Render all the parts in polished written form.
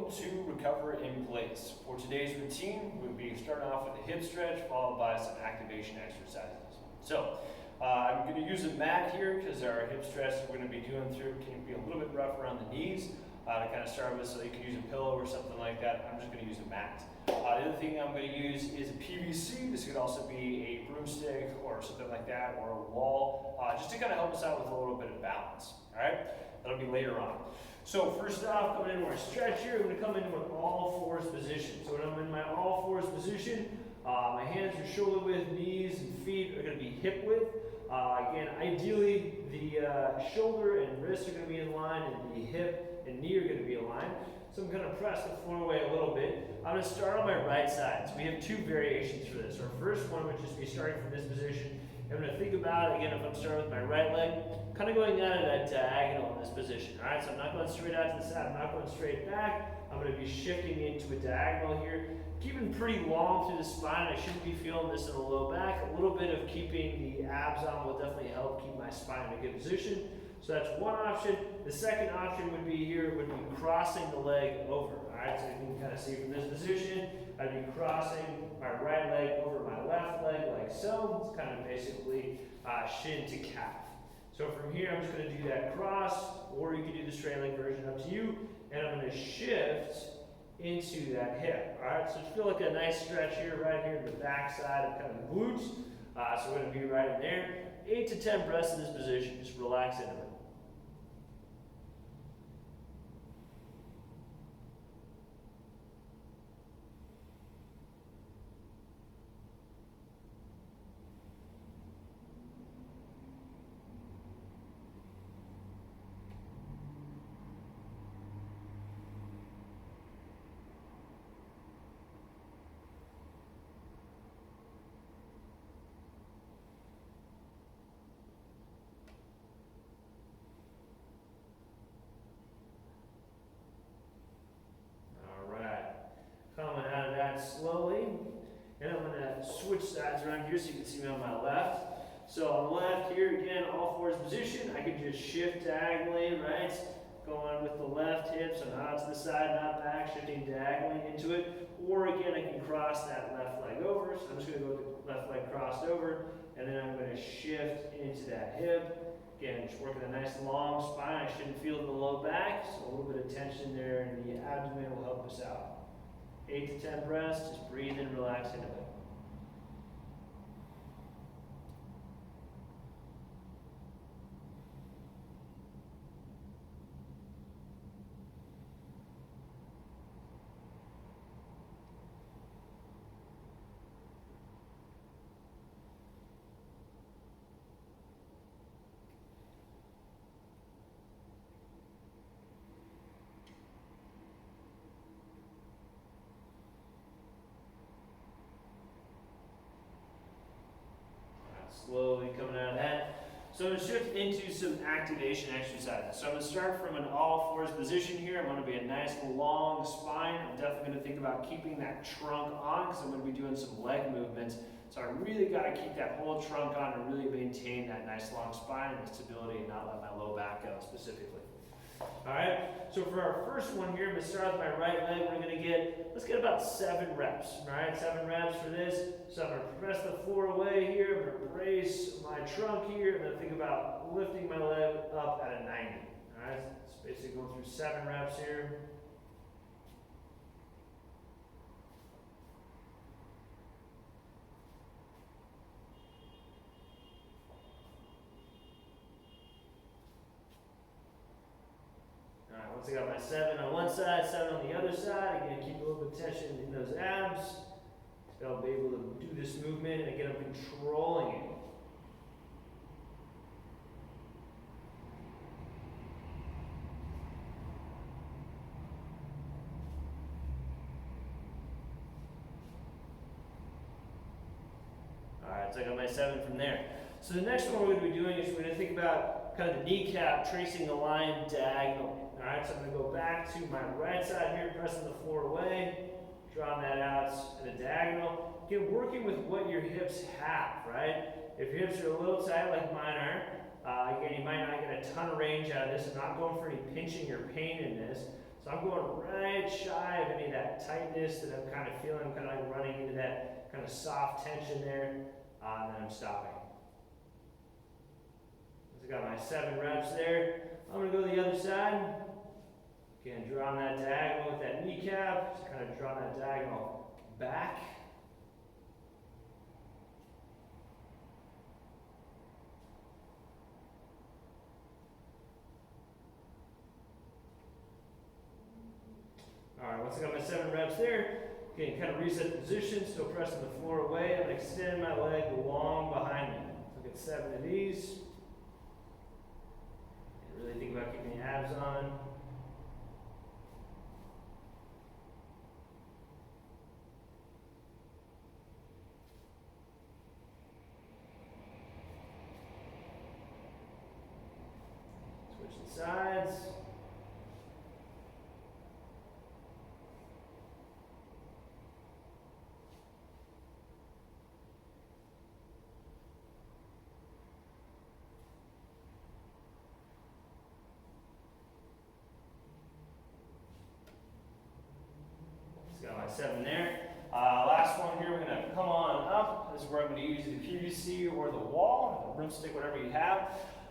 Welcome to Recover in Place. For today's routine, we'll be starting off with a hip stretch followed by some activation exercises. So I'm going to use a mat here because our hip stretch we're going to be doing through can be a little bit rough around the knees to kind of start with, so you can use a pillow or something like that. I'm just going to use a mat. The other thing I'm going to use is a PVC. This could also be a broomstick or something like that, or a wall, just to kind of help us out with a little bit of balance. All right, that'll be later on. So first off, coming into our stretch here, I'm going to come into an all fours position. So when I'm in my all fours position, my hands are shoulder width, knees and feet are going to be hip width. Again, ideally the shoulder and wrists are going to be in line, and the hip and knee are going to be aligned. So I'm going to press the floor away a little bit. I'm going to start on my right side. So we have two variations for this. Our first one would just be starting from this position. I'm going to think about it again. If I'm starting with my right leg, kind of going out of that diagonal in this position. All right, so I'm not going straight out to the side. I'm not going straight back. I'm going to be shifting into a diagonal here, keeping pretty long through the spine. I shouldn't be feeling this in the low back. A little bit of keeping the abs on will definitely help keep my spine in a good position. So that's one option. The second option would be here, would be crossing the leg over. All right, so you can kind of see from this position, I'd be crossing my right leg over my left leg like so. It's kind of basically shin to calf. So from here, I'm just going to do that cross, or you can do the straight leg version, up to you. And I'm going to shift into that hip. All right, so just feel like a nice stretch here, right here in the back side of kind of the glutes. So we're going to be right in there. 8 to 10 breaths in this position. Just relax into it. Coming out of that slowly, and I'm going to switch sides around here so you can see me on my left. So on the left here, again, all fours position, I can just shift diagonally, right? Going with the left hip, so not to the side, not back, shifting diagonally into it. Or again, I can cross that left leg over, so I'm just going to go with the left leg crossed over, and then I'm going to shift into that hip. Again, just working a nice long spine. I shouldn't feel the low back, so a little bit of tension there in the abdomen will help us out. 8 to 10 breaths, just breathe and relax into it. Slowly coming out of that. So I'm going to shift into some activation exercises. So I'm going to start from an all fours position here. I'm going to be a nice long spine. I'm definitely going to think about keeping that trunk on because I'm going to be doing some leg movements. So I really got to keep that whole trunk on and really maintain that nice long spine and stability and not let my low back go specifically. All right, so for our first one here, I'm going to start with my right leg. We're going to let's get about 7 reps. All right, 7 reps for this. So I'm going to press the floor away here. I'm going to brace my trunk here. I'm going to think about lifting my leg up at a 90. All right, it's basically going through 7 reps here. Once I got my 7 on one side, 7 on the other side, again, keep a little bit of tension in those abs. I'll be able to do this movement, and again, I'm controlling it. All right, so I got my 7 from there. So the next one we're going to be doing is we're going to think about kind of the kneecap, tracing the line diagonally. All right, so I'm going to go back to my right side here, pressing the floor away, drawing that out in a diagonal. Again, working with what your hips have, right? If your hips are a little tight like mine are, again, you might not get a ton of range out of this. I'm not going for any pinching or pain in this. So I'm going right shy of any of that tightness that I'm kind of feeling. I'm kind of like running into that kind of soft tension there, and then I'm stopping. So I got my 7 reps there. I'm going to go to the other side. Again, drawing that diagonal with that kneecap. Just kind of draw that diagonal back. All right, once I got my 7 reps there, again, kind of reset the position, still pressing the floor away. I'm going to extend my leg long behind me. So I'll get 7 of these. And really think about keeping the abs on. Switch the sides. Got my 7 there. Last one here, we're going to come on up. This is where I'm going to use the PVC or the wall, the broomstick, whatever you have.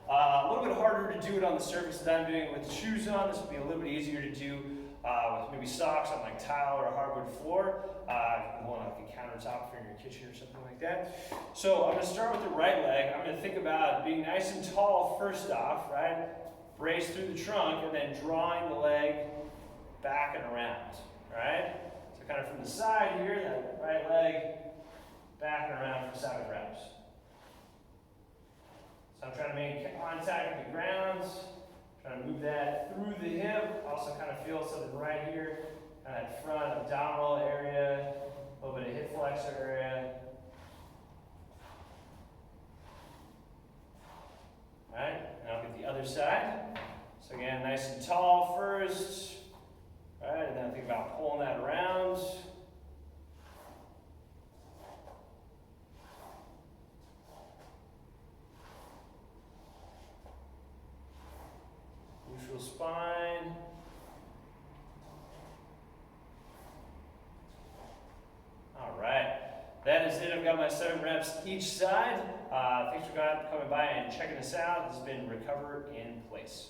A little bit harder to do it on the surface that I'm doing it with shoes on. This would be a little bit easier to do with maybe socks on like tile or a hardwood floor. On like a countertop for your kitchen or something like that. So I'm going to start with the right leg. I'm going to think about being nice and tall first off, right? Brace through the trunk and then drawing the leg back and around, right? Kind of from the side here, that right leg back and around for 7 reps. So I'm trying to make contact with the ground, trying to move that through the hip. Also kind of feel something right here, kind of that front abdominal area, a little bit of hip flexor area. All right, and I'll get the other side. So again, nice and tall first. All right, and then think about pulling that around. Neutral spine. All right, that is it. I've got my 7 reps each side. Thanks for coming by and checking us out. This has been Recover in Place.